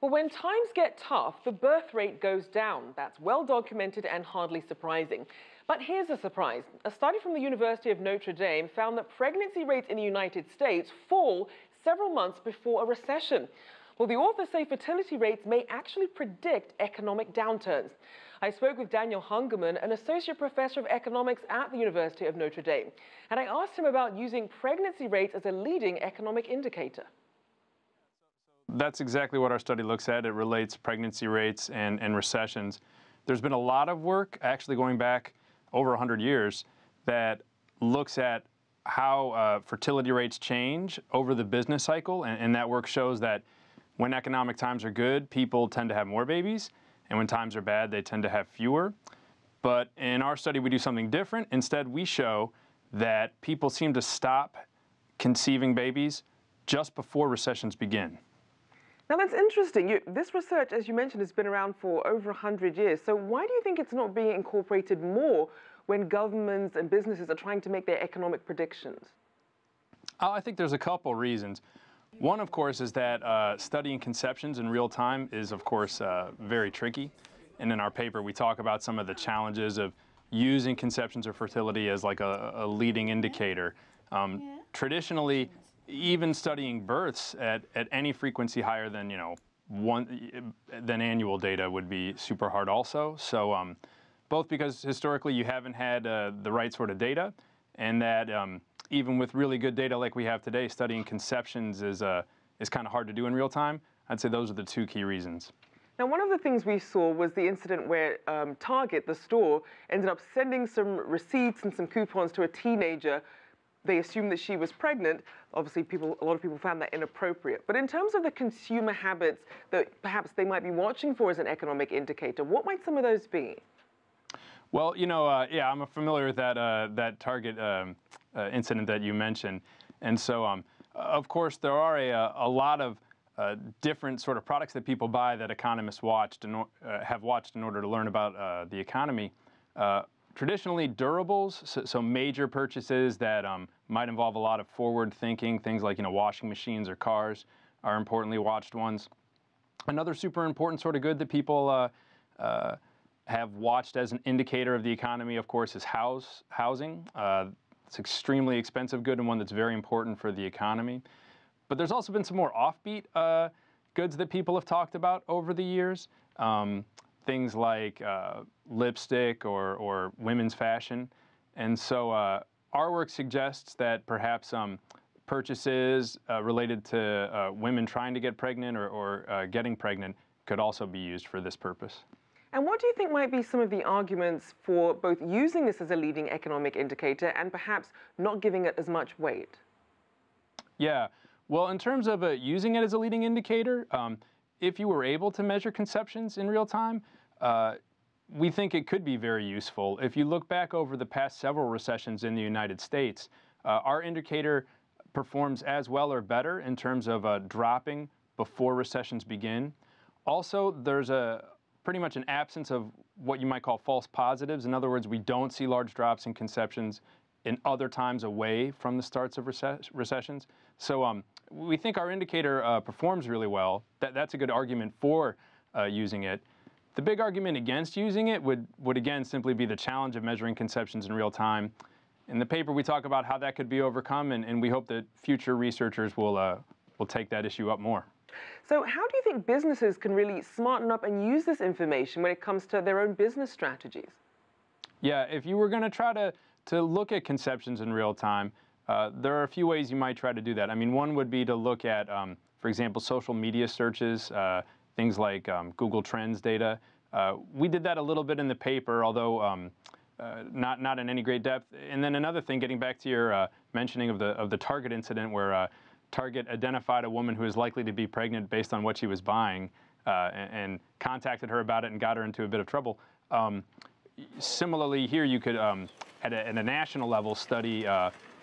Well, when times get tough, the birth rate goes down. That's well documented and hardly surprising. But here's a surprise. A study from the University of Notre Dame found that pregnancy rates in the United States fall several months before a recession. Well, the authors say fertility rates may actually predict economic downturns. I spoke with Daniel Hungerman, an associate professor of economics at the University of Notre Dame, and I asked him about using pregnancy rates as a leading economic indicator. That's exactly what our study looks at. It relates pregnancy rates and recessions. There's been a lot of work, actually going back over 100 years, that looks at how fertility rates change over the business cycle, and that work shows that when economic times are good, people tend to have more babies, and when times are bad, they tend to have fewer. But in our study, we do something different. Instead, we show that people seem to stop conceiving babies just before recessions begin. Now, that's interesting. This research, as you mentioned, has been around for over 100 years. So why do you think it's not being incorporated more when governments and businesses are trying to make their economic predictions? I think there's a couple reasons. One, of course, is that studying conceptions in real time is, of course, very tricky. And in our paper, we talk about some of the challenges of using conceptions or fertility as like a leading indicator. Traditionally, even studying births at any frequency higher than, than annual data would be super hard also. So both because historically you haven't had the right sort of data, and that even with really good data like we have today, studying conceptions is kind of hard to do in real time. I'd say those are the two key reasons. Now, one of the things we saw was the incident where Target, the store, ended up sending some receipts and some coupons to a teenager. They assumed that she was pregnant. Obviously, a lot of people found that inappropriate. But in terms of the consumer habits that perhaps they might be watching for as an economic indicator, what might some of those be? Well, yeah, I'm familiar with that Target incident that you mentioned. And so, of course, there are a lot of different sort of products that people buy that economists have watched in order to learn about the economy. Traditionally, durables, so major purchases that might involve a lot of forward thinking, things like washing machines or cars are importantly watched ones. Another super important sort of good that people have watched as an indicator of the economy, of course, is housing. It's extremely expensive good and one that's very important for the economy. But there's also been some more offbeat goods that people have talked about over the years. Things like lipstick or women's fashion. And so our work suggests that perhaps purchases related to women trying to get pregnant or getting pregnant could also be used for this purpose. And what do you think might be some of the arguments for both using this as a leading economic indicator and perhaps not giving it as much weight? Yeah, well, in terms of using it as a leading indicator, if you were able to measure conceptions in real time, we think it could be very useful. If you look back over the past several recessions in the United States, our indicator performs as well or better in terms of dropping before recessions begin. Also, there's pretty much an absence of what you might call false positives. In other words, we don't see large drops in conceptions in other times away from the starts of recessions. So we think our indicator performs really well. That's a good argument for using it. The big argument against using it would again simply be the challenge of measuring conceptions in real time. In the paper, we talk about how that could be overcome, and we hope that future researchers will take that issue up more. So how do you think businesses can really smarten up and use this information when it comes to their own business strategies? Yeah, if you were going to try to look at conceptions in real time, there are a few ways you might try to do that. I mean, one would be to look at, for example, social media searches, things like Google Trends data. We did that a little bit in the paper, although not in any great depth. And then another thing, getting back to your mentioning of the Target incident, where Target identified a woman who was likely to be pregnant based on what she was buying, and contacted her about it and got her into a bit of trouble. Similarly, here you could, at a national level, study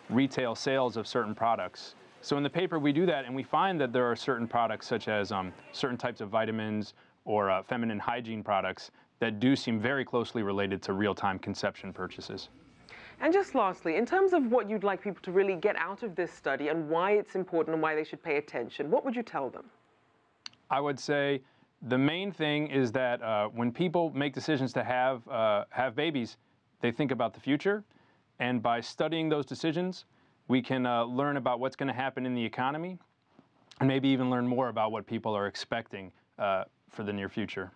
retail sales of certain products. So in the paper, we do that, and we find that there are certain products, such as certain types of vitamins or feminine hygiene products, that do seem very closely related to real-time conception purchases. And just lastly, in terms of what you'd like people to really get out of this study and why it's important and why they should pay attention, what would you tell them? I would say the main thing is that when people make decisions to have babies, they think about the future. And by studying those decisions, we can learn about what's going to happen in the economy and maybe even learn more about what people are expecting for the near future.